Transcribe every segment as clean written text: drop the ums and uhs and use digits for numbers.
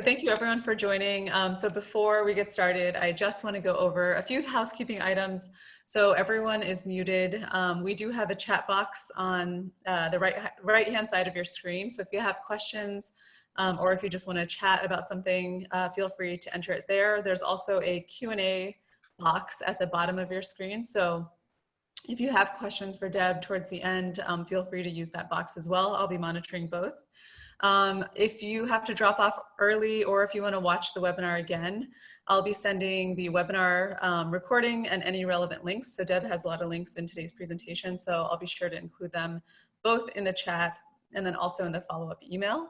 thank you everyone for joining. So before we get started, I just want to go over a few housekeeping items. So everyone is muted. We do have a chat box on the right-hand side of your screen. So if you have questions or if you just want to chat about something, feel free to enter it there. There's also a Q&A box at the bottom of your screen. So if you have questions for Deb towards the end, feel free to use that box as well. I'll be monitoring both. If you have to drop off early or if you want to watch the webinar again, I'll be sending the webinar recording and any relevant links. So Deb has a lot of links in today's presentation, so I'll be sure to include them both in the chat and then also in the follow-up email.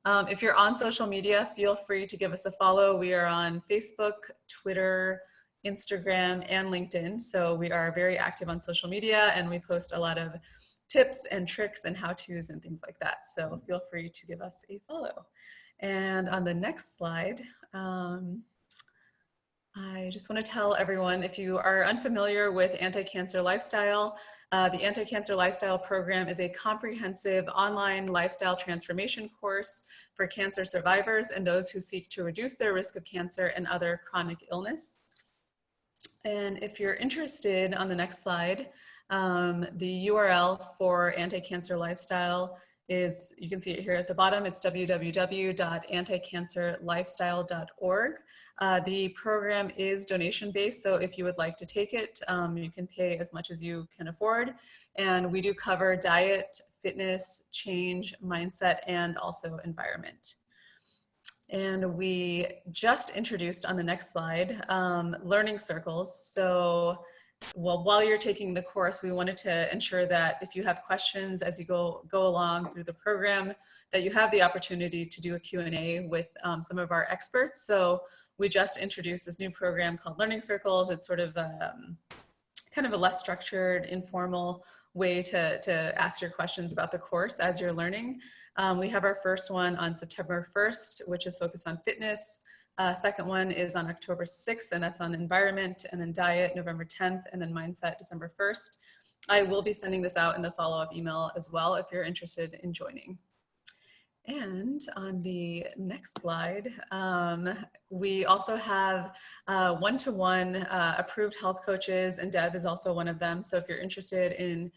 If you're on social media, feel free to give us a follow. We are on Facebook, Twitter, Instagram, and LinkedIn. So we are very active on social media and we post a lot of tips and tricks and how-tos and things like that. So feel free to give us a follow. And on the next slide, I just want to tell everyone, if you are unfamiliar with Anti-Cancer Lifestyle, the Anti-Cancer Lifestyle program is a comprehensive online lifestyle transformation course for cancer survivors and those who seek to reduce their risk of cancer and other chronic illness. And if you're interested, on the next slide, the URL for Anti-Cancer Lifestyle is, you can see it here at the bottom, it's www.anticancerlifestyle.org. The program is donation-based, so if you would like to take it, you can pay as much as you can afford. And we do cover diet, fitness, change, mindset, and also environment. And we just introduced on the next slide, learning circles. So, well, while you're taking the course, we wanted to ensure that if you have questions as you go along through the program, that you have the opportunity to do a Q&A with some of our experts. So we just introduced this new program called Learning Circles. It's sort of kind of a less structured, informal way to ask your questions about the course as you're learning. We have our first one on September 1st, which is focused on fitness. Second one is on October 6th, and that's on environment, and then diet, November 10th, and then mindset, December 1st. I will be sending this out in the follow-up email as well if you're interested in joining. And on the next slide, we also have one-to-one approved health coaches, and Deb is also one of them. So if you're interested in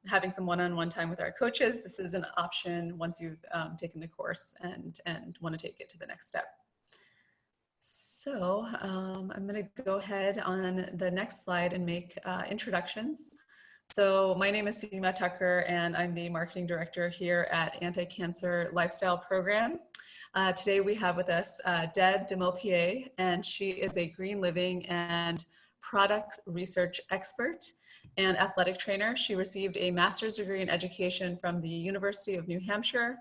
having some one-on-one time with our coaches, this is an option once you've taken the course and want to take it to the next step. So I'm going to go ahead on the next slide and make introductions. So my name is Seema Tucker, and I'm the marketing director here at Anti-Cancer Lifestyle Program. Today we have with us Deborah de Moulpied, and she is a green living and product research expert and athletic trainer. She received a master's degree in education from the University of New Hampshire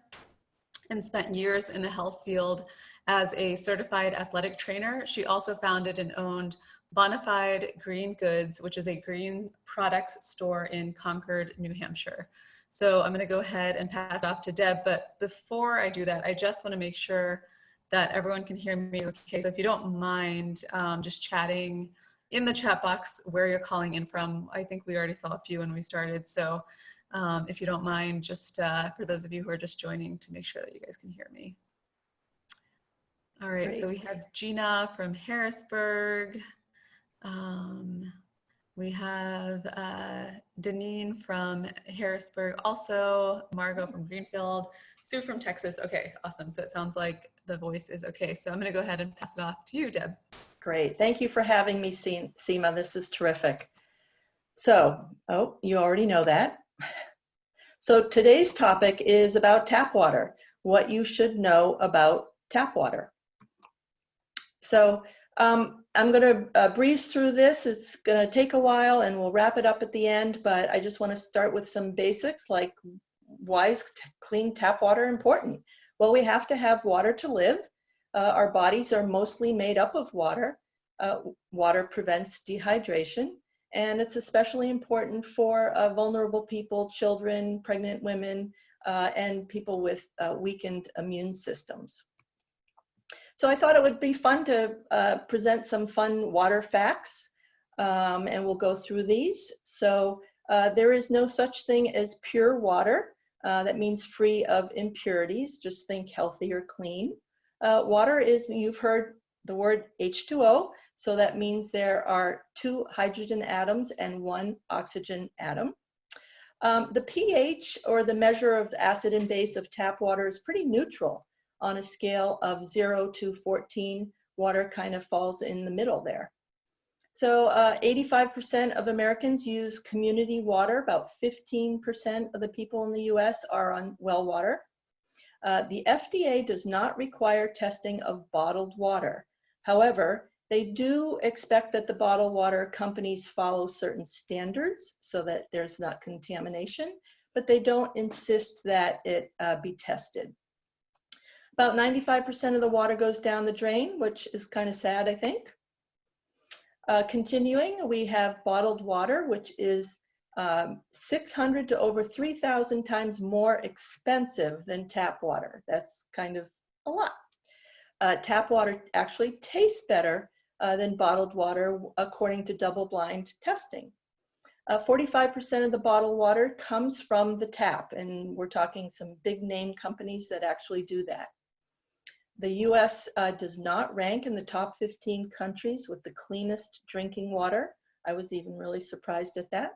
and spent years in the health field as a certified athletic trainer. She also founded and owned Bonafide Green Goods, which is a green product store in Concord, New Hampshire. So I'm going to go ahead and pass it off to Deb, but before I do that, I just want to make sure that everyone can hear me okay. So if you don't mind just chatting in the chat box where you're calling in from. I think we already saw a few when we started. So if you don't mind, just for those of you who are just joining, to make sure that you guys can hear me. All right, Great. So we have Gina from Harrisburg. We have Deneen from Harrisburg, also Margot from Greenfield, Sue from Texas. Okay, awesome. So it sounds like the voice is okay. So I'm going to go ahead and pass it off to you, Deb. Great. Thank you for having me, Seema. This is terrific. So, you already know that. So today's topic is about tap water, what you should know about tap water. So I'm going to breeze through this. It's going to take a while and we'll wrap it up at the end, but I just want to start with some basics like why is clean tap water important? Well, we have to have water to live. Our bodies are mostly made up of water. Water prevents dehydration, and it's especially important for vulnerable people, children, pregnant women, and people with weakened immune systems. So I thought it would be fun to present some fun water facts, and we'll go through these. So there is no such thing as pure water. That means free of impurities. Just think healthy or clean. Water is, you've heard the word H2O, so that means there are 2 hydrogen atoms and 1 oxygen atom. The pH, or the measure of acid and base of tap water, is pretty neutral on a scale of 0 to 14. Water kind of falls in the middle there. So 85% of Americans use community water. About 15% of the people in the US are on well water. The FDA does not require testing of bottled water. However, they do expect that the bottled water companies follow certain standards so that there's not contamination, but they don't insist that it be tested. About 95% of the water goes down the drain, which is kind of sad, I think. Continuing, we have bottled water, which is 600 to over 3,000 times more expensive than tap water. That's kind of a lot. Tap water actually tastes better than bottled water, according to double-blind testing. 45% of the bottled water comes from the tap, and we're talking some big name companies that actually do that. The US does not rank in the top 15 countries with the cleanest drinking water. I was even really surprised at that.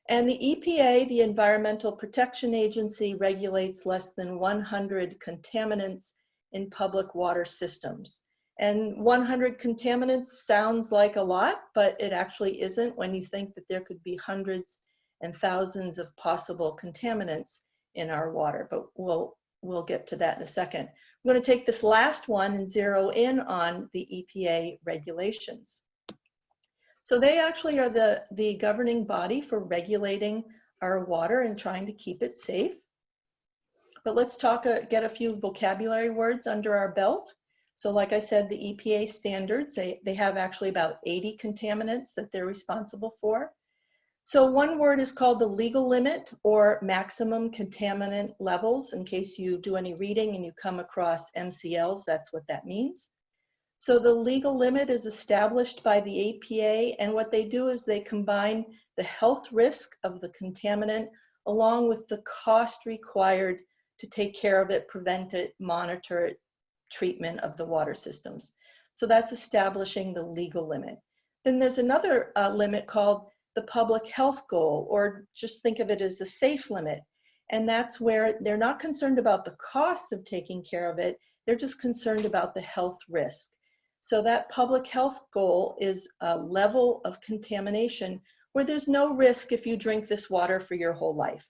And the EPA, the Environmental Protection Agency, regulates less than 100 contaminants in public water systems. And 100 contaminants sounds like a lot, but it actually isn't when you think that there could be hundreds and thousands of possible contaminants in our water. But we'll get to that in a second. I'm going to take this last one and zero in on the EPA regulations. So they actually are the governing body for regulating our water and trying to keep it safe. But let's get a few vocabulary words under our belt. So like I said, the EPA standards, they have actually about 80 contaminants that they're responsible for. So one word is called the legal limit, or maximum contaminant levels. In case you do any reading and you come across MCLs, that's what that means. So the legal limit is established by the EPA, and what they do is they combine the health risk of the contaminant along with the cost required to take care of it, prevent it, monitor it, treatment of the water systems. So that's establishing the legal limit. Then there's another limit called the public health goal, or just think of it as a safe limit. And that's where they're not concerned about the cost of taking care of it, they're just concerned about the health risk. So that public health goal is a level of contamination where there's no risk if you drink this water for your whole life.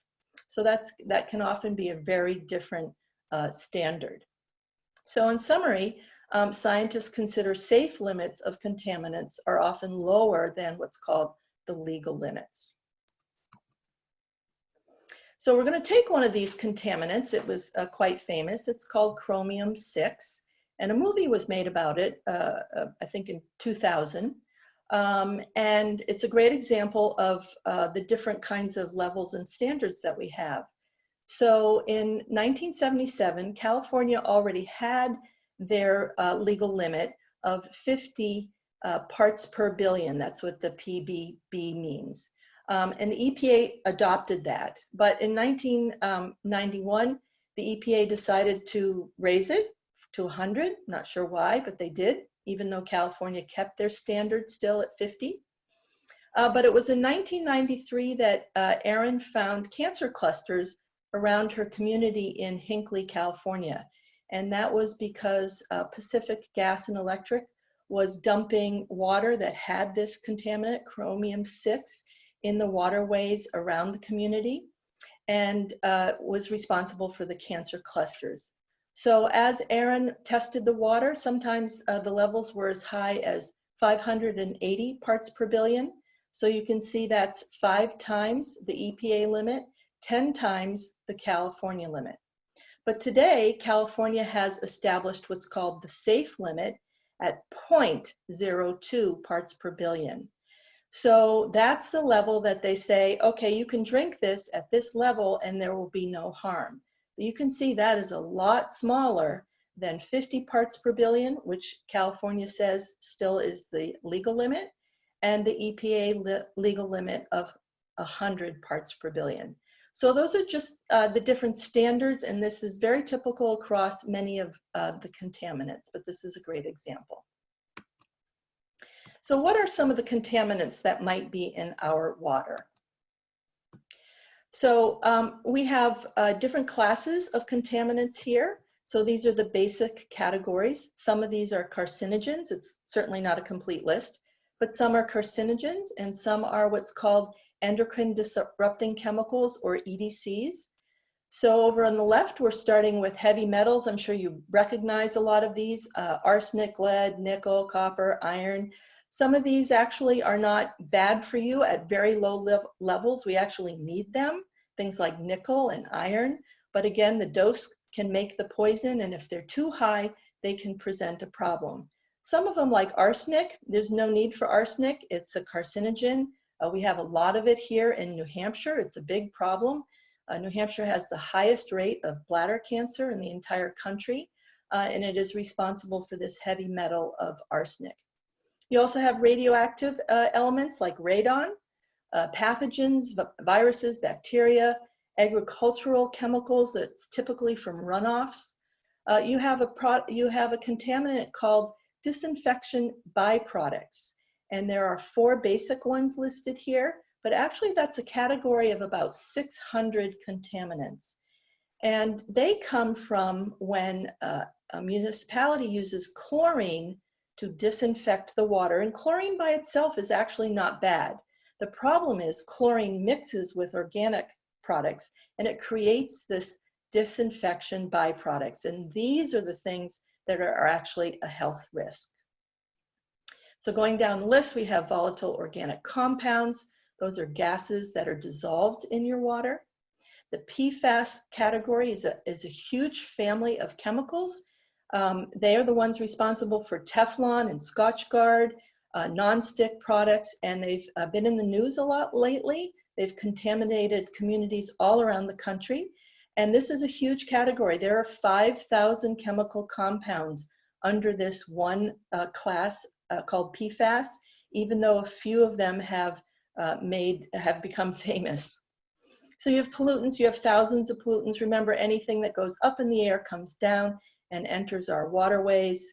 So that can often be a very different standard. So in summary, scientists consider safe limits of contaminants are often lower than what's called the legal limits. So we're going to take one of these contaminants. It was quite famous. It's called chromium-6, and a movie was made about it, I think in 2000. And it's a great example of the different kinds of levels and standards that we have. So in 1977, California already had their legal limit of 50 parts per billion. That's what the PBB means. And the EPA adopted that. But in 1991, the EPA decided to raise it to 100. Not sure why, but they did, even though California kept their standard still at 50. But it was in 1993 that Erin found cancer clusters around her community in Hinckley, California. And that was because Pacific Gas and Electric was dumping water that had this contaminant, chromium-6, in the waterways around the community, and was responsible for the cancer clusters. So as Erin tested the water, sometimes the levels were as high as 580 parts per billion. So you can see that's 5 times the EPA limit, 10 times the California limit. But today, California has established what's called the safe limit at 0.02 parts per billion. So that's the level that they say, okay, you can drink this at this level and there will be no harm. But you can see that is a lot smaller than 50 parts per billion, which California says still is the legal limit, and the EPA legal limit of 100 parts per billion. So those are just the different standards, and this is very typical across many of the contaminants, but this is a great example. So what are some of the contaminants that might be in our water? So we have different classes of contaminants here. So these are the basic categories. Some of these are carcinogens. It's certainly not a complete list, but some are carcinogens and some are what's called endocrine disrupting chemicals, or EDCs. So over on the left, we're starting with heavy metals. I'm sure you recognize a lot of these: arsenic, lead, nickel, copper, iron. Some of these actually are not bad for you at very low levels. We actually need them, things like nickel and iron. But again, the dose can make the poison, and if they're too high, they can present a problem. Some of them, like arsenic, there's no need for arsenic. It's a carcinogen. We have a lot of it here in New Hampshire. It's a big problem. New Hampshire has the highest rate of bladder cancer in the entire country, and it is responsible for this heavy metal of arsenic. You also have radioactive elements like radon, pathogens, viruses, bacteria, agricultural chemicals that's typically from runoffs. You have a contaminant called disinfection byproducts, and there are 4 basic ones listed here, but actually that's a category of about 600 contaminants. And they come from when a municipality uses chlorine to disinfect the water, and chlorine by itself is actually not bad. The problem is chlorine mixes with organic products and it creates this disinfection byproducts, and these are the things that are actually a health risk. So going down the list, we have volatile organic compounds. Those are gases that are dissolved in your water. The PFAS category is a huge family of chemicals. They are the ones responsible for Teflon and Scotchgard, non-stick products, and they've been in the news a lot lately. They've contaminated communities all around the country. And this is a huge category. There are 5,000 chemical compounds under this one class called PFAS, even though a few of them have become famous. So you have pollutants, you have thousands of pollutants. Remember, anything that goes up in the air comes down and enters our waterways.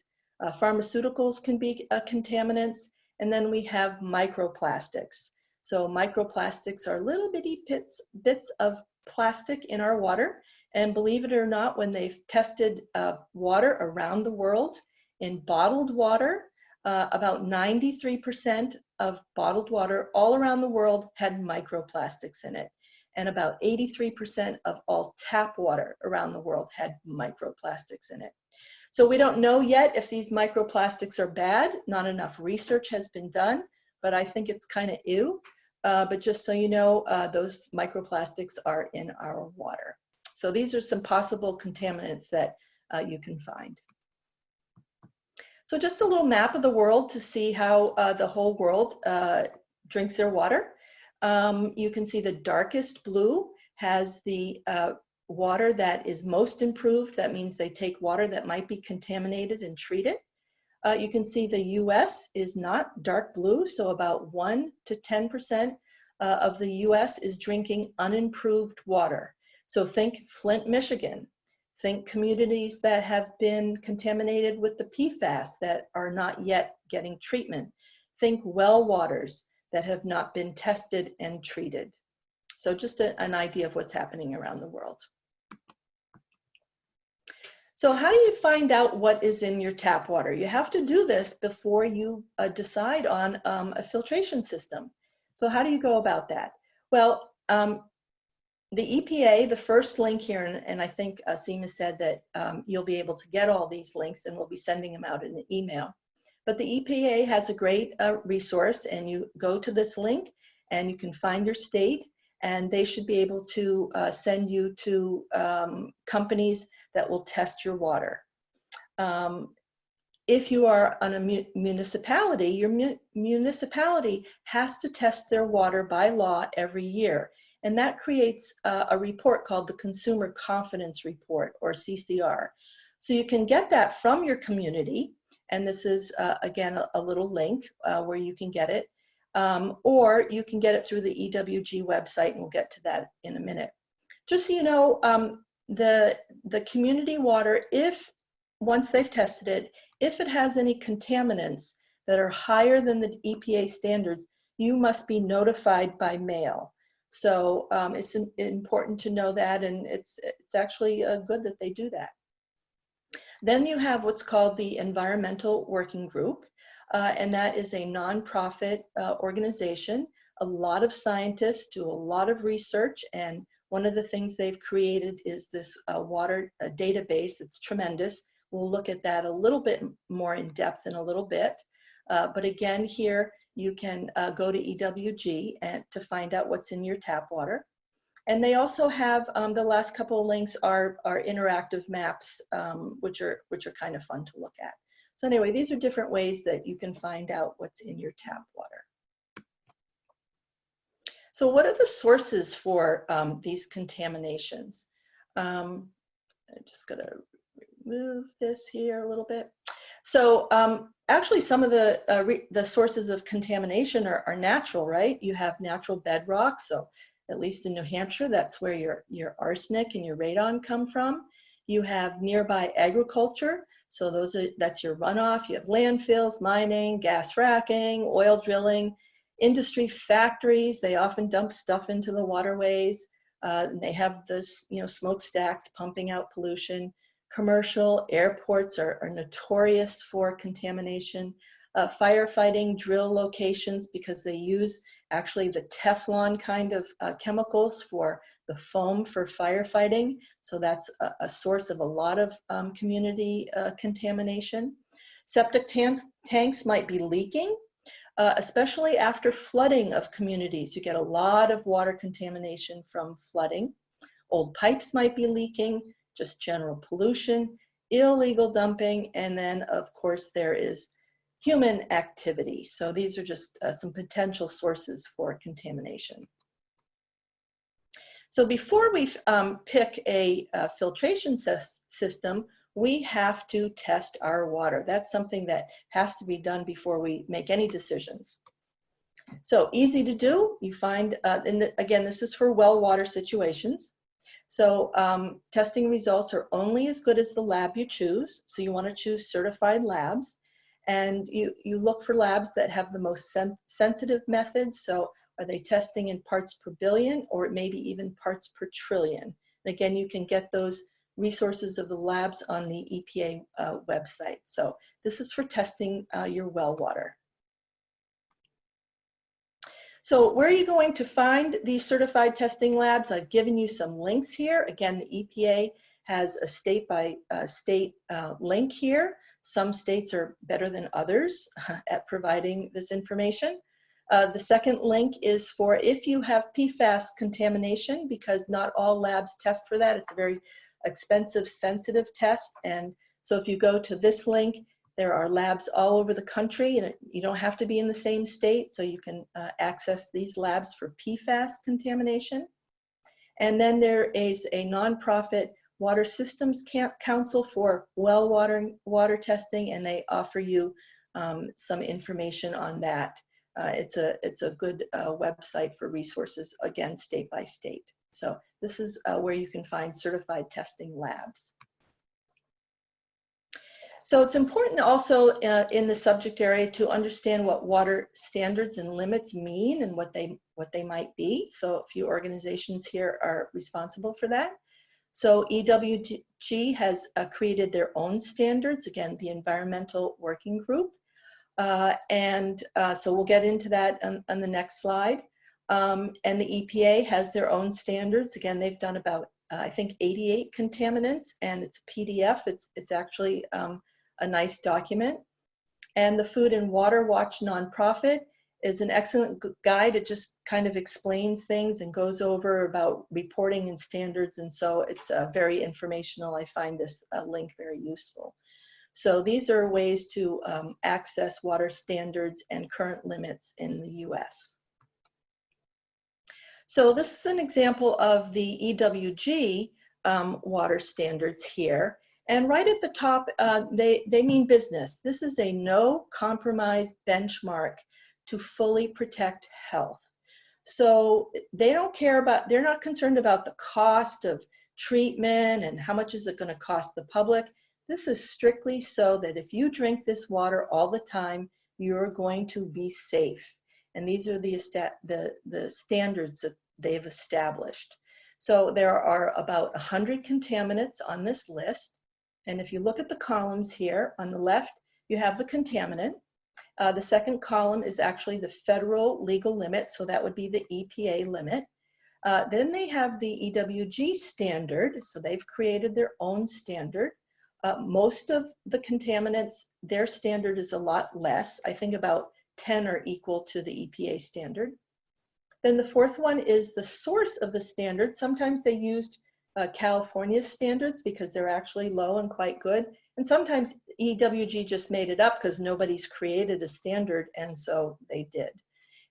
Pharmaceuticals can be contaminants. And then we have microplastics. So microplastics are little bitty bits of plastic in our water. And believe it or not, when they've tested water around the world, in bottled water, about 93% of bottled water all around the world had microplastics in it. And about 83% of all tap water around the world had microplastics in it. So we don't know yet if these microplastics are bad. Not enough research has been done, but I think it's kind of ew. But just so you know, those microplastics are in our water. So these are some possible contaminants that you can find. So just a little map of the world to see how the whole world drinks their water. You can see the darkest blue has the water that is most improved. That means they take water that might be contaminated and treat it. You can see the US is not dark blue, so about 1 to 10% of the US is drinking unimproved water. So think Flint, Michigan. Think communities that have been contaminated with the PFAS that are not yet getting treatment. Think well waters that have not been tested and treated. So just an idea of what's happening around the world. So how do you find out what is in your tap water? You have to do this before you decide on a filtration system. So how do you go about that? Well, the EPA, the first link here, and I think Seema said that you'll be able to get all these links and we'll be sending them out in an email. But the EPA has a great resource, and you go to this link and you can find your state, and they should be able to send you to companies that will test your water. If you are on a municipality, your municipality has to test their water by law every year. And that creates a report called the Consumer Confidence Report, or CCR. So you can get that from your community. And this is, again, a little link where you can get it. Or you can get it through the EWG website, and we'll get to that in a minute. just so you know, the community water, if once they've tested it, if it has any contaminants that are higher than the EPA standards, you must be notified by mail. So it's important to know that, and it's actually good that they do that. Then you have what's called the Environmental Working Group, and that is a nonprofit organization. A lot of scientists do a lot of research, and one of the things they've created is this water database. It's tremendous. We'll look at that a little bit more in depth in a little bit. But again, here you can go to EWG and to find out what's in your tap water. And they also have, the last couple of links are interactive maps, which are kind of fun to look at. So anyway, these are different ways that you can find out what's in your tap water. So what are the sources for these contaminations? I'm just gonna remove this here a little bit. So actually some of the sources of contamination are natural, right? You have natural bedrock, so at least in New Hampshire, that's where your arsenic and your radon come from. You have nearby agriculture, so that's your runoff. You have landfills, mining, gas fracking, oil drilling, industry factories. They often dump stuff into the waterways. They have this, smokestacks pumping out pollution. Commercial airports are notorious for contamination. Firefighting drill locations, because they use actually the Teflon kind of chemicals for the foam for firefighting. So that's a source of a lot of community contamination. Septic tanks might be leaking, especially after flooding of communities. You get a lot of water contamination from flooding. Old pipes might be leaking, just general pollution, illegal dumping, and then of course there is human activity. So these are just some potential sources for contamination. So before we pick a filtration system, we have to test our water. That's something that has to be done before we make any decisions. So easy to do. You find, again, this is for well water situations. So testing results are only as good as the lab you choose. So you want to choose certified labs. And you look for labs that have the most sensitive methods. So are they testing in parts per billion, or maybe even parts per trillion? And again, you can get those resources of the labs on the EPA website. So this is for testing your well water. So where are you going to find these certified testing labs? I've given you some links here. Again, the EPA has a state by state link here. Some states are better than others at providing this information. The second link is for if you have PFAS contamination, because not all labs test for that. It's a very expensive, sensitive test. And so if you go to this link, there are labs all over the country, and you don't have to be in the same state, so you can access these labs for PFAS contamination. And then there is a nonprofit Water Systems Council for well water testing, and they offer you some information on that. It's a good website for resources, again, state by state. So this is where you can find certified testing labs. So it's important also in the subject area to understand what water standards and limits mean and what they might be. So a few organizations here are responsible for that. So EWG has created their own standards, again, the Environmental Working Group. So we'll get into that on the next slide. And the EPA has their own standards. Again, they've done about, I think, 88 contaminants, and it's a PDF. It's actually a nice document. And the Food and Water Watch nonprofit is an excellent guide. It just kind of explains things and goes over about reporting and standards. And so it's very informational. I find this link very useful. So these are ways to access water standards and current limits in the US. So this is an example of the EWG water standards here. And right at the top, they mean business. This is a no compromise benchmark to fully protect health. So they don't care about, they're not concerned about the cost of treatment and how much is it going to cost the public. This is strictly so that if you drink this water all the time, you're going to be safe. And these are the standards that they've established. So there are about 100 contaminants on this list. And if you look at the columns here, on the left, you have the contaminant. The second column is actually the federal legal limit, so that would be the EPA limit. Then they have the EWG standard, so they've created their own standard. Most of the contaminants, their standard is a lot less. I think about 10 are equal to the EPA standard. Then the fourth one is the source of the standard. Sometimes they used California standards because they're actually low and quite good. And sometimes EWG just made it up because nobody's created a standard, and so they did.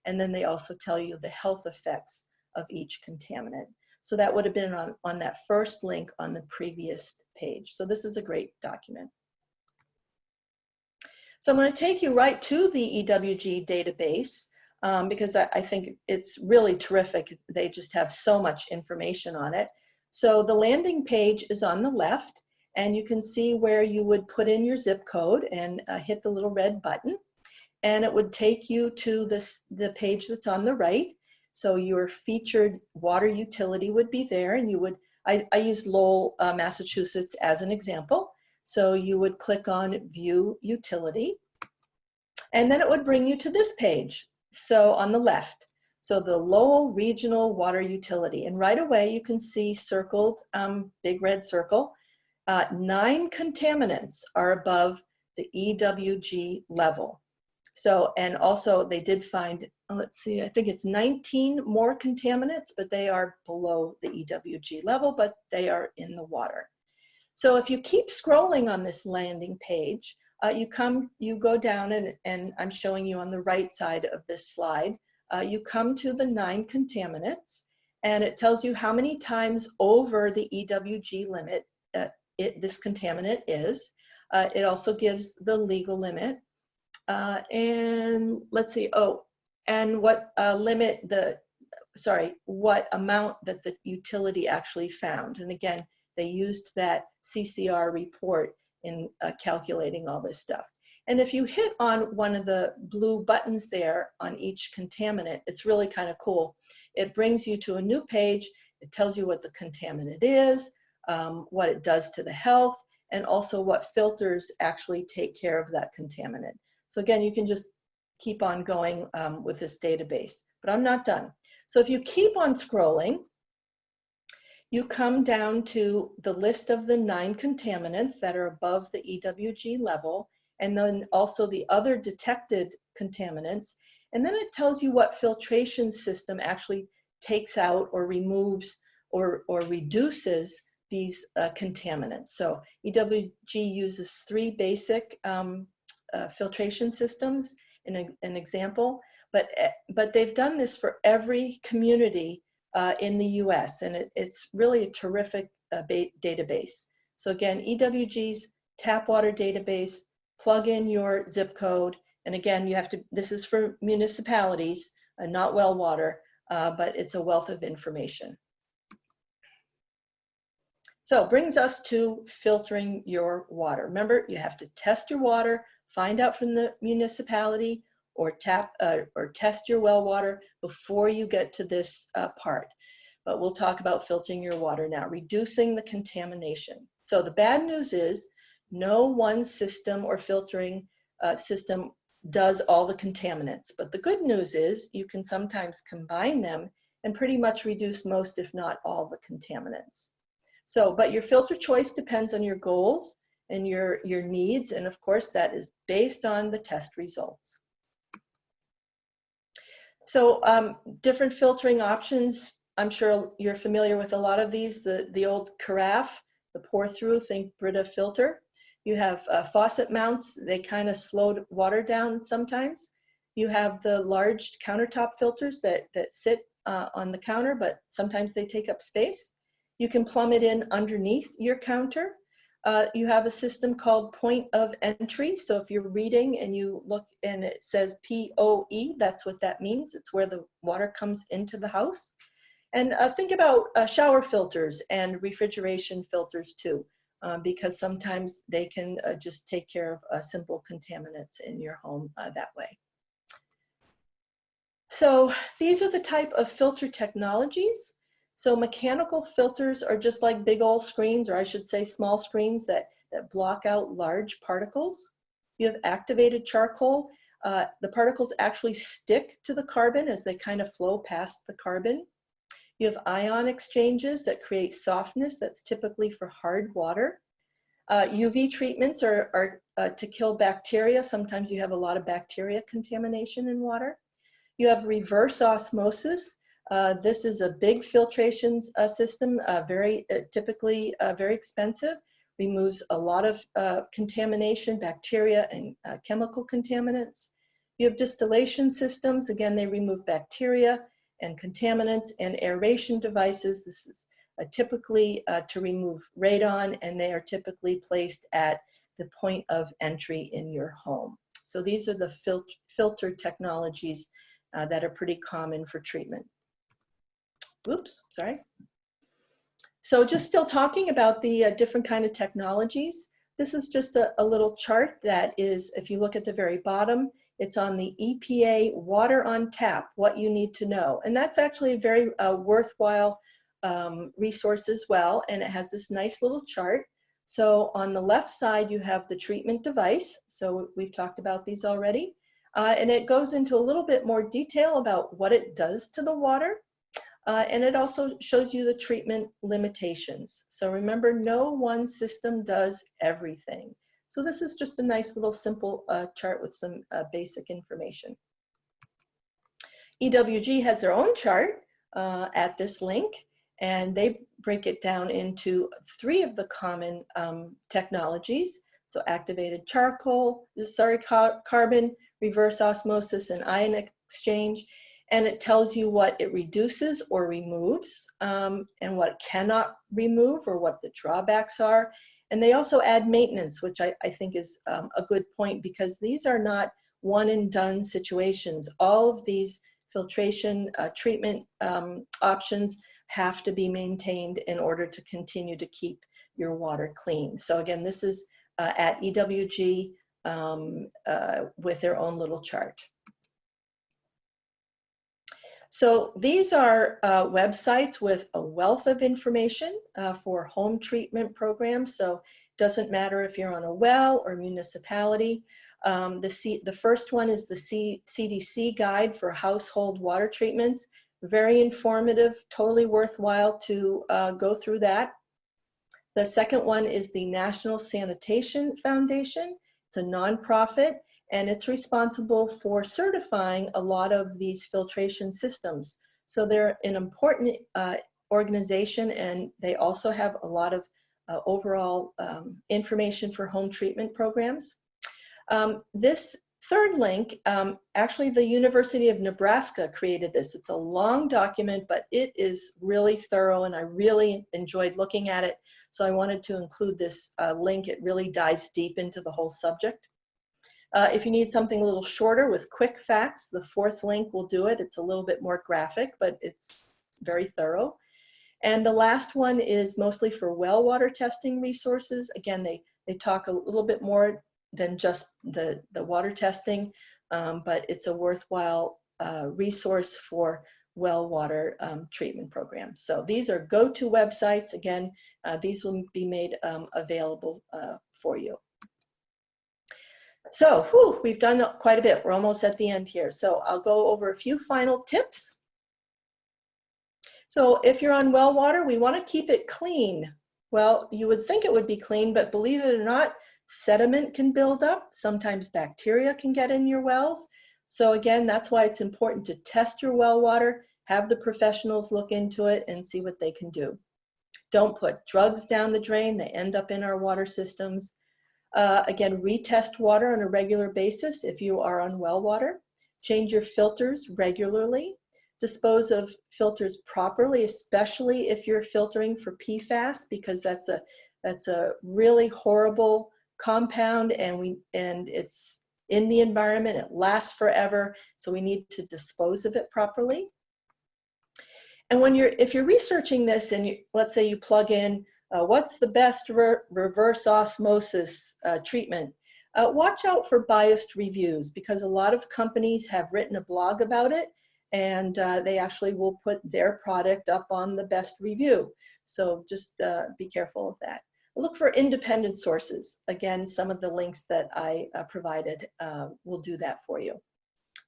And then they also tell you the health effects of each contaminant. So that would have been on that first link on the previous page. So this is a great document. So I'm going to take you right to the EWG database because I think it's really terrific. They just have so much information on it. So the landing page is on the left, and you can see where you would put in your zip code and hit the little red button, and it would take you to the page that's on the right. So your featured water utility would be there, and you would, I used Lowell, Massachusetts as an example. So you would click on View Utility, and then it would bring you to this page. So on the left, so the Lowell Regional Water Utility, and right away you can see circled, big red circle, 9 contaminants are above the EWG level. So, and also they did find, let's see, I think it's 19 more contaminants, but they are below the EWG level, but they are in the water. So if you keep scrolling on this landing page, you go down, and I'm showing you on the right side of this slide, you come to the 9 contaminants, and it tells you how many times over the EWG limit this contaminant is. It also gives the legal limit. And let's see, and what what amount that the utility actually found. And again, they used that CCR report in calculating all this stuff. And if you hit on one of the blue buttons there on each contaminant, it's really kind of cool. It brings you to a new page. It tells you what the contaminant is, what it does to the health, and also what filters actually take care of that contaminant. So again, you can just keep on going with this database, but I'm not done. So if you keep on scrolling, you come down to the list of the 9 contaminants that are above the EWG level, and then also the other detected contaminants. And then it tells you what filtration system actually takes out or removes or reduces these contaminants. So EWG uses 3 basic filtration systems in an example, but they've done this for every community in the US, and it's really a terrific database. So again, EWG's tap water database, plug in your zip code, and again, you have to, this is for municipalities, not well water, but it's a wealth of information. So it brings us to filtering your water. Remember, you have to test your water, find out from the municipality, or test your well water before you get to this part. But we'll talk about filtering your water now, reducing the contamination. So the bad news is no one system or filtering system does all the contaminants. But the good news is you can sometimes combine them and pretty much reduce most, if not all, the contaminants. So, but your filter choice depends on your goals and your needs, and of course that is based on the test results. So different filtering options, I'm sure you're familiar with a lot of these. The old carafe, the pour through, think Brita filter. You have faucet mounts, they kind of slowed water down sometimes. You have the large countertop filters that sit on the counter, but sometimes they take up space. You can plumb it in underneath your counter. You have a system called point of entry. So if you're reading and you look and it says POE, that's what that means. It's where the water comes into the house. And think about shower filters and refrigeration filters too, because sometimes they can just take care of simple contaminants in your home that way. So these are the type of filter technologies. So mechanical filters are just like big old screens, or I should say small screens that block out large particles. You have activated charcoal. The particles actually stick to the carbon as they kind of flow past the carbon. You have ion exchanges that create softness. That's typically for hard water. UV treatments are to kill bacteria. Sometimes you have a lot of bacteria contamination in water. You have reverse osmosis. This is a big filtration system, typically very expensive, removes a lot of contamination, bacteria and chemical contaminants. You have distillation systems. Again, they remove bacteria and contaminants, and aeration devices. This is typically to remove radon, and they are typically placed at the point of entry in your home. So these are the filter technologies that are pretty common for treatment. Oops, sorry. So just still talking about the different kind of technologies. This is just a little chart that is, if you look at the very bottom, it's on the EPA Water on Tap, what you need to know. And that's actually a very worthwhile resource as well. And it has this nice little chart. So on the left side, you have the treatment device. So we've talked about these already. And it goes into a little bit more detail about what it does to the water. And it also shows you the treatment limitations. So remember, no one system does everything. So this is just a nice little simple chart with some basic information. EWG has their own chart at this link, and they break it down into 3 of the common technologies. So activated charcoal, carbon, reverse osmosis, and ion exchange. And it tells you what it reduces or removes, and what it cannot remove, or what the drawbacks are. And they also add maintenance, which I think is a good point, because these are not one and done situations. All of these filtration treatment options have to be maintained in order to continue to keep your water clean. So again, this is at EWG with their own little chart. So these are websites with a wealth of information for home treatment programs. So it doesn't matter if you're on a well or municipality. The first one is the CDC guide for household water treatments. Very informative, totally worthwhile to go through that. The second one is the National Sanitation Foundation. It's a nonprofit, and it's responsible for certifying a lot of these filtration systems. So they're an important organization, and they also have a lot of overall information for home treatment programs. This third link, actually the University of Nebraska created this. It's a long document, but it is really thorough, and I really enjoyed looking at it. So I wanted to include this link. It really dives deep into the whole subject. If you need something a little shorter with quick facts, the fourth link will do it. It's a little bit more graphic, but it's very thorough. And the last one is mostly for well water testing resources. Again, they talk a little bit more than just the water testing, but it's a worthwhile resource for well water treatment programs. So these are go-to websites. Again, these will be made available for you. So we've done quite a bit. We're almost at the end here. So I'll go over a few final tips. So if you're on well water, we want to keep it clean. Well, you would think it would be clean, but believe it or not, sediment can build up. Sometimes bacteria can get in your wells. So again, that's why it's important to test your well water, have the professionals look into it and see what they can do. Don't put drugs down the drain. They end up in our water systems. Again, retest water on a regular basis if you are on well water. Change your filters regularly. Dispose of filters properly, especially if you're filtering for PFAS, because that's a That's a really horrible compound, and it's in the environment. It lasts forever, so we need to dispose of it properly. And if you're researching this, and let's say you plug in what's the best reverse osmosis treatment, watch out for biased reviews, because a lot of companies have written a blog about it, and they actually will put their product up on the best review. So just be careful of that. Look for independent sources. Again, some of the links that I provided will do that for you.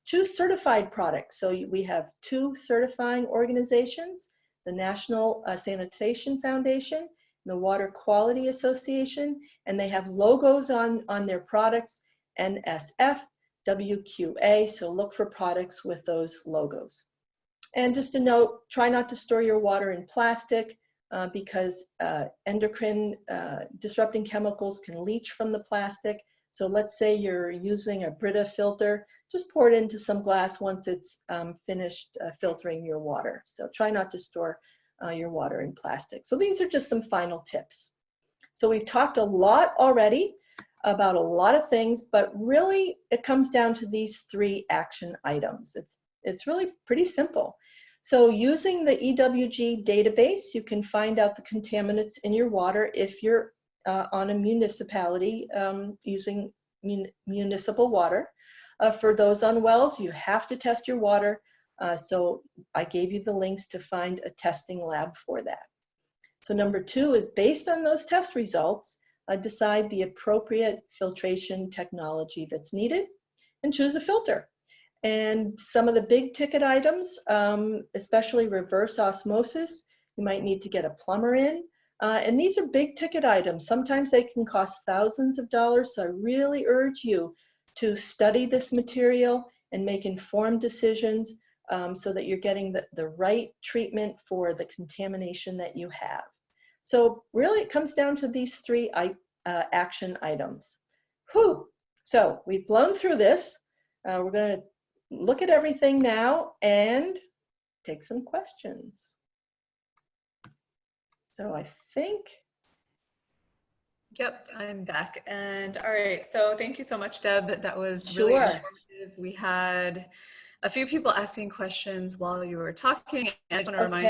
Choose certified products. So we have 2 certifying organizations, the National Sanitation Foundation and the Water Quality Association, and they have logos on their products, NSF, WQA, so look for products with those logos. And just a note, try not to store your water in plastic because endocrine disrupting chemicals can leach from the plastic. So let's say you're using a Brita filter, just pour it into some glass once it's finished filtering your water. So try not to store your water in plastic. So these are just some final tips. So we've talked a lot already about a lot of things, but really it comes down to these 3 action items. It's really pretty simple. So using the EWG database, you can find out the contaminants in your water if you're on a municipality using municipal water. For those on wells, you have to test your water. So I gave you the links to find a testing lab for that. So number 2 is, based on those test results, decide the appropriate filtration technology that's needed and choose a filter. And some of the big ticket items, especially reverse osmosis, you might need to get a plumber in. And these are big ticket items. Sometimes they can cost thousands of dollars. So I really urge you to study this material and make informed decisions so that you're getting the right treatment for the contamination that you have. So really it comes down to these 3 action items. Whew. So we've blown through this. We're going to look at everything now and take some questions. So I think. Yep, I'm back. And all right, so thank you so much, Deb. That was really Sure. informative. We had a few people asking questions while you were talking, and I just want to remind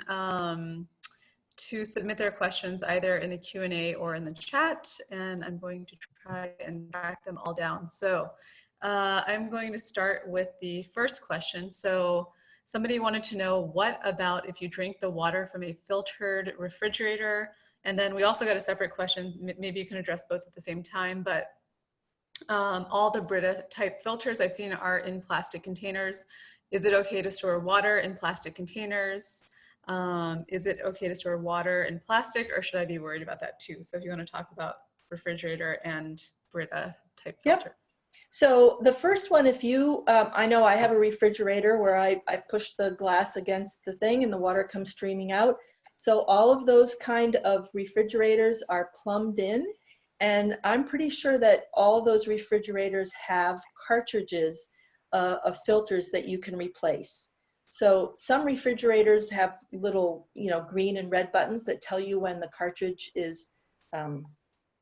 everyone to submit their questions either in the Q&A or in the chat, and I'm going to try and track them all down. So I'm going to start with the first question. So somebody wanted to know, what about if you drink the water from a filtered refrigerator? And then we also got a separate question, maybe you can address both at the same time, but all the Brita type filters I've seen are in plastic containers. Is it okay to store water in plastic containers? Is it okay to store water in plastic, or should I be worried about that too? So if you want to talk about refrigerator and Brita type filter. Yep. So the first one, if you, I know I have a refrigerator where I push the glass against the thing and the water comes streaming out. So all of those kind of refrigerators are plumbed in, and I'm pretty sure that all those refrigerators have cartridges of filters that you can replace. So some refrigerators have little, green and red buttons that tell you when the cartridge is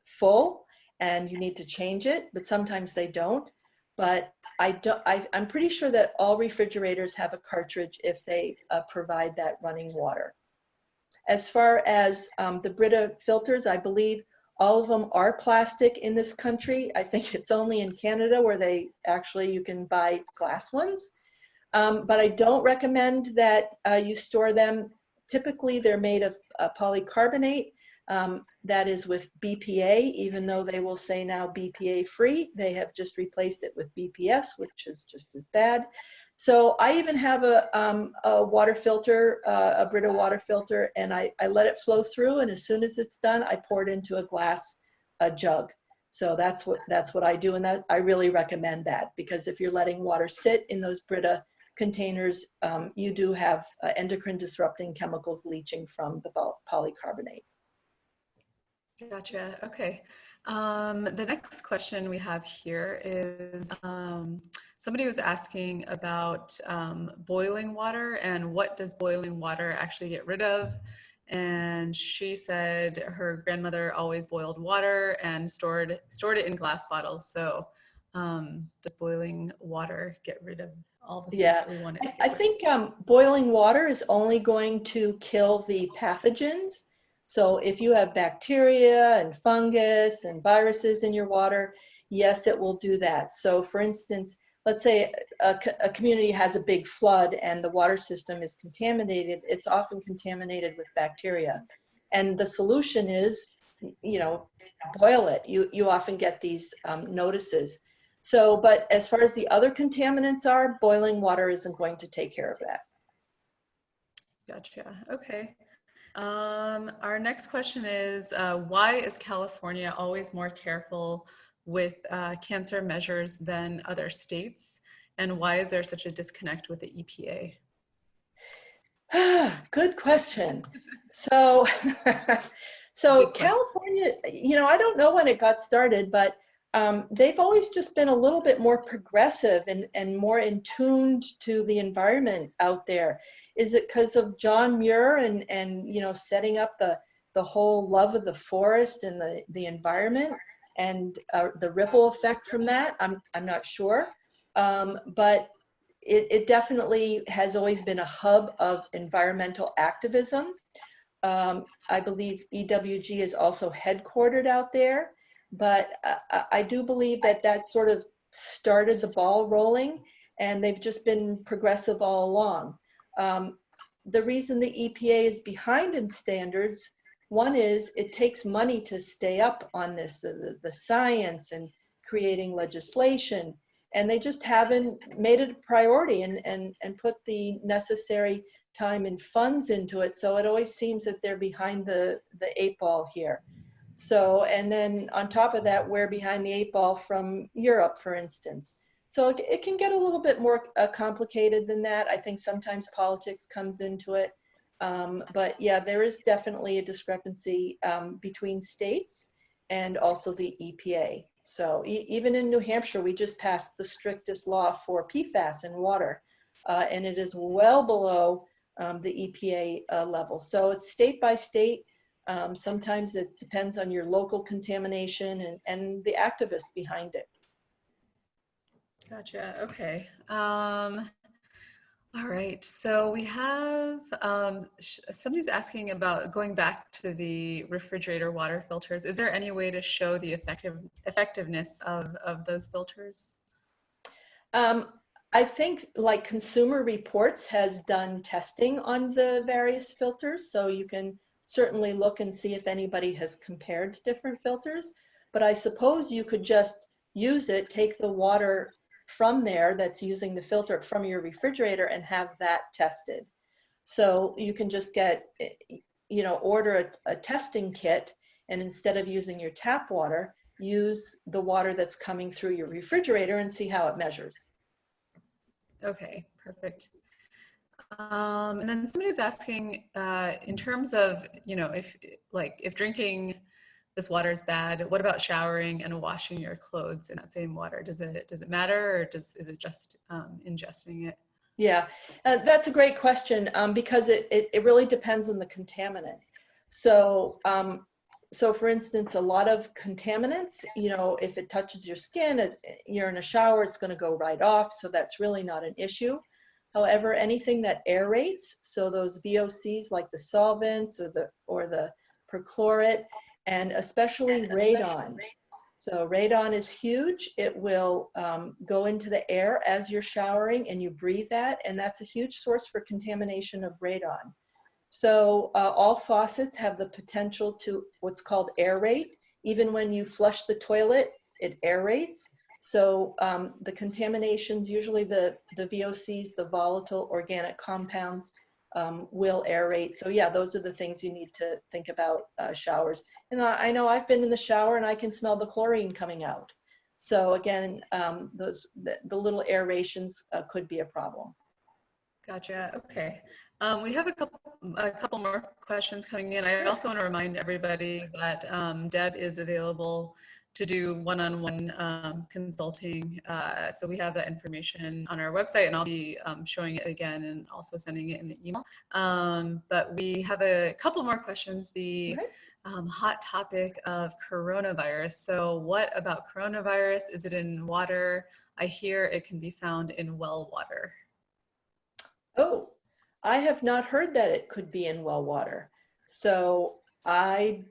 full and you need to change it, but sometimes they don't. But I'm pretty sure that all refrigerators have a cartridge if they provide that running water. As far as the Brita filters, I believe all of them are plastic in this country. I think it's only in Canada where you can buy glass ones. But I don't recommend that you store them. Typically, they're made of polycarbonate that is with BPA, even though they will say now BPA free. They have just replaced it with BPS, which is just as bad. So I even have a water filter, a Brita water filter, and I let it flow through, and as soon as it's done, I pour it into a glass jug. So that's what I do, and that I really recommend that, because if you're letting water sit in those Brita containers, you do have endocrine disrupting chemicals leaching from the polycarbonate. Gotcha. Okay. The next question we have here is somebody was asking about boiling water and what does boiling water actually get rid of? And she said her grandmother always boiled water and stored it in glass bottles. So does boiling water get rid of all the things Yeah, that we want it to I get rid of? think boiling water is only going to kill the pathogens. So if you have bacteria and fungus and viruses in your water, yes, it will do that. So for instance, let's say a community has a big flood and the water system is contaminated. It's often contaminated with bacteria. And the solution is, you know, boil it. You often get these notices. So, but as far as the other contaminants are, boiling water isn't going to take care of that. Gotcha. Okay. Our next question is, why is California always more careful with cancer measures than other states? And why is there such a disconnect with the EPA? Good question. So, so Big question. California, I don't know when it got started, but they've always just been a little bit more progressive and more in tuned to the environment out there. Is it because of John Muir and setting up the whole love of the forest and the environment and the ripple effect from that? I'm not sure, but it definitely has always been a hub of environmental activism. I believe EWG is also headquartered out there, but I do believe that sort of started the ball rolling, and they've just been progressive all along. The reason the EPA is behind in standards, one is it takes money to stay up on this, the science and creating legislation, and they just haven't made it a priority and put the necessary time and funds into it. So it always seems that they're behind the 8 ball here. So, and then on top of that, we're behind the 8 ball from Europe, for instance. So it can get a little bit more complicated than that. I think sometimes politics comes into it. But yeah, there is definitely a discrepancy between states and also the EPA. So even in New Hampshire, we just passed the strictest law for PFAS in water, and it is well below the EPA level. So it's state by state. Sometimes it depends on your local contamination and the activists behind it. Gotcha. Okay. All right. So we have somebody's asking about going back to the refrigerator water filters. Is there any way to show the effectiveness of those filters? I think like Consumer Reports has done testing on the various filters, so you can certainly look and see if anybody has compared different filters. But I suppose you could just use it, take the water from there that's using the filter from your refrigerator and have that tested. So you can just get, order a testing kit, and instead of using your tap water, use the water that's coming through your refrigerator and see how it measures. Okay, perfect. And then somebody's asking, in terms of, if drinking this water is bad, what about showering and washing your clothes in that same water? Does it matter, or is it just ingesting it? Yeah, that's a great question because it really depends on the contaminant. So, so for instance, a lot of contaminants, if it touches your skin, you're in a shower, it's going to go right off. So that's really not an issue. However, anything that aerates, so those VOCs like the solvents or the perchlorate, and especially radon. So radon is huge. It will go into the air as you're showering and you breathe that, and that's a huge source for contamination of radon. So all faucets have the potential to what's called aerate. Even when you flush the toilet, it aerates. So the contaminations, usually the VOCs, the volatile organic compounds, will aerate. So yeah, those are the things you need to think about showers. And I know I've been in the shower and I can smell the chlorine coming out. So again, the little aerations could be a problem. Gotcha. Okay. We have a couple more questions coming in. I also want to remind everybody that Deb is available to do one-on-one consulting. So we have that information on our website, and I'll be showing it again and also sending it in the email. But we have a couple more questions. The hot topic of coronavirus. So what about coronavirus? Is it in water? I hear it can be found in well water. Oh, I have not heard that it could be in well water. So I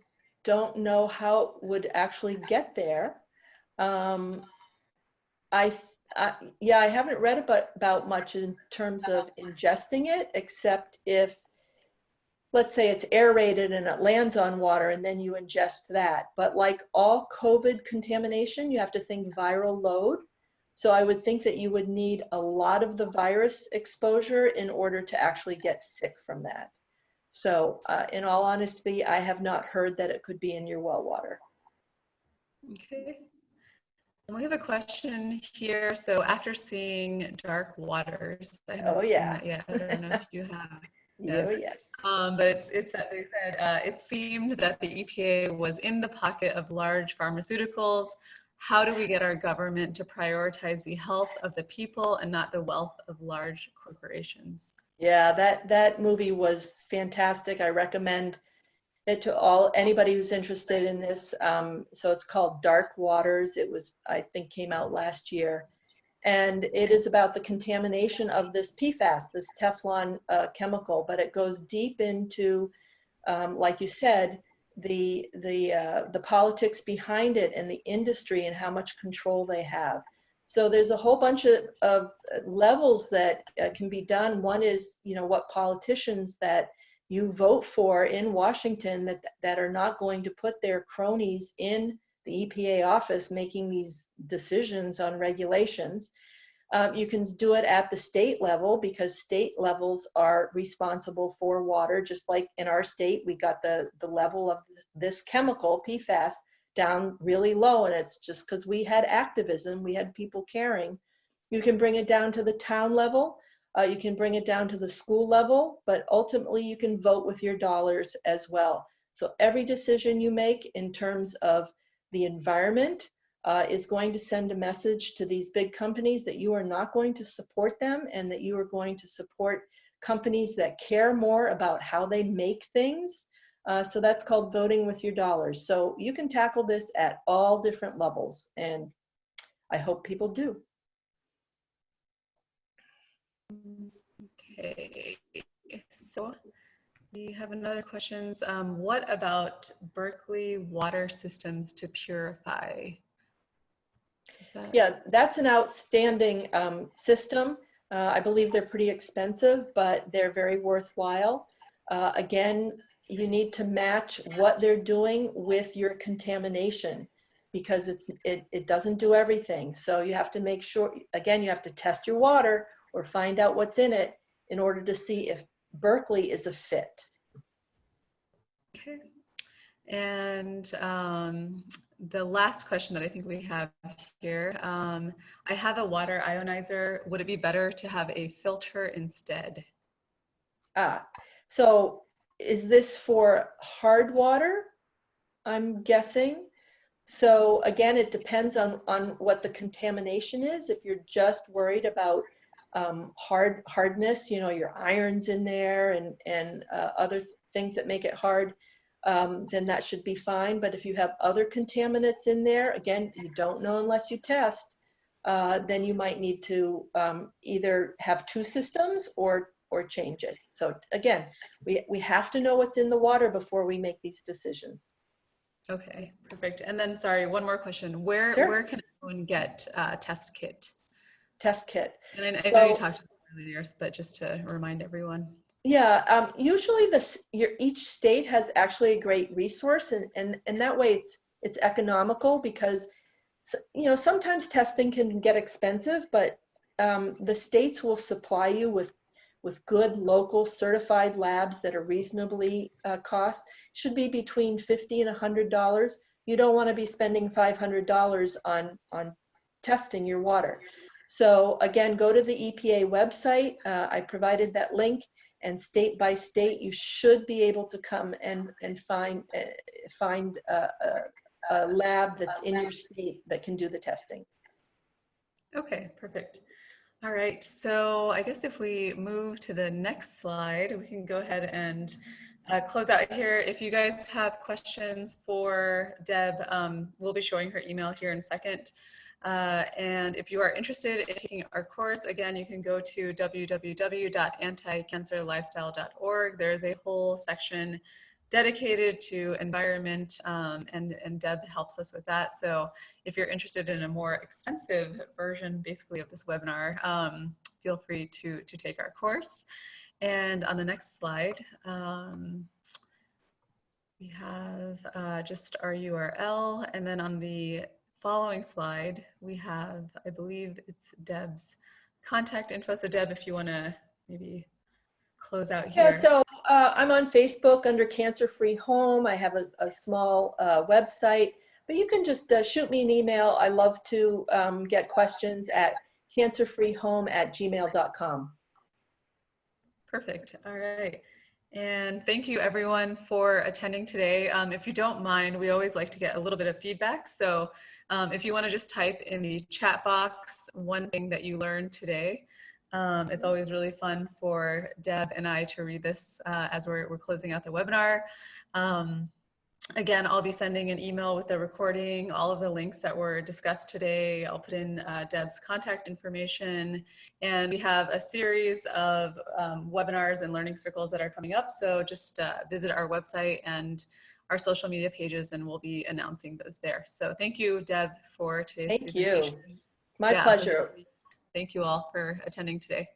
don't know how it would actually get there. Yeah, I haven't read about much in terms of ingesting it, except if, let's say it's aerated and it lands on water and then you ingest that. But like all COVID contamination, you have to think viral load. So I would think that you would need a lot of the virus exposure in order to actually get sick from that. So in all honesty, I have not heard that it could be in your well water. Okay. We have a question here. So after seeing Dark Waters, I haven't seen that yet. I don't know if you have. Yes. But it's they said it seemed that the EPA was in the pocket of large pharmaceuticals. How do we get our government to prioritize the health of the people and not the wealth of large corporations? Yeah, that movie was fantastic. I recommend it to anybody who's interested in this. So it's called Dark Waters. It was, I think, came out last year. And it is about the contamination of this PFAS, this Teflon chemical, but it goes deep into, like you said, the politics behind it and the industry and how much control they have. So there's a whole bunch of levels that can be done. One is, what politicians that you vote for in Washington that are not going to put their cronies in the EPA office making these decisions on regulations. You can do it at the state level because state levels are responsible for water. Just like in our state, we got the level of this chemical, PFAS, down really low, and it's just because we had activism, we had people caring. You can bring it down to the town level, you can bring it down to the school level, but ultimately you can vote with your dollars as well. So every decision you make in terms of the environment is going to send a message to these big companies that you are not going to support them and that you are going to support companies that care more about how they make things. So that's called voting with your dollars. So you can tackle this at all different levels, and I hope people do. Okay, so we have another question. What about Berkeley water systems to purify? Yeah, that's an outstanding system. I believe they're pretty expensive, but they're very worthwhile. Again, you need to match what they're doing with your contamination because it doesn't do everything. So you have to make sure, again, you have to test your water or find out what's in it in order to see if Berkeley is a fit. Okay. And the last question that I think we have here, I have a water ionizer. Would it be better to have a filter instead? So is this for hard water? I'm guessing. So again, it depends on what the contamination is. If you're just worried about hardness, your iron's in there and other things that make it hard, then that should be fine. But if you have other contaminants in there, again, you don't know unless you test, then you might need to either have two systems or change it. So again, we have to know what's in the water before we make these decisions. Okay, perfect. And then, sorry, one more question. Where can everyone get a test kit? Test kit. And I know you talked about it earlier, but just to remind everyone. Yeah, usually each state has actually a great resource, and that way it's economical because sometimes testing can get expensive, but the states will supply you with good local certified labs that are reasonably cost. Should be between $50 and $100. You don't want to be spending $500 on testing your water. So again, go to the EPA website. I provided that link, and state by state, you should be able to come and find a lab that's in your state that can do the testing. Okay, perfect. All right, so I guess if we move to the next slide, we can go ahead and close out here. If you guys have questions for Deb, we'll be showing her email here in a second. And if you are interested in taking our course, again, you can go to www.anticancerlifestyle.org. There's a whole section dedicated to environment, and Deb helps us with that. So if you're interested in a more extensive version, basically, of this webinar, feel free to take our course. And on the next slide, we have just our URL, and then on the following slide, we have, I believe it's Deb's contact info. So Deb, if you want to maybe close out here. Yeah, so I'm on Facebook under Cancer Free Home. I have a small website, but you can just shoot me an email. I love to get questions at cancerfreehome@gmail.com. Perfect. All right. And thank you everyone for attending today. If you don't mind, we always like to get a little bit of feedback. So if you want to just type in the chat box one thing that you learned today, it's always really fun for Deb and I to read this as we're closing out the webinar. Again, I'll be sending an email with the recording, all of the links that were discussed today. I'll put in Deb's contact information, and we have a series of webinars and learning circles that are coming up. So just visit our website and our social media pages, and we'll be announcing those there. So thank you, Deb, for today's presentation. Thank you. My pleasure. Thank you all for attending today.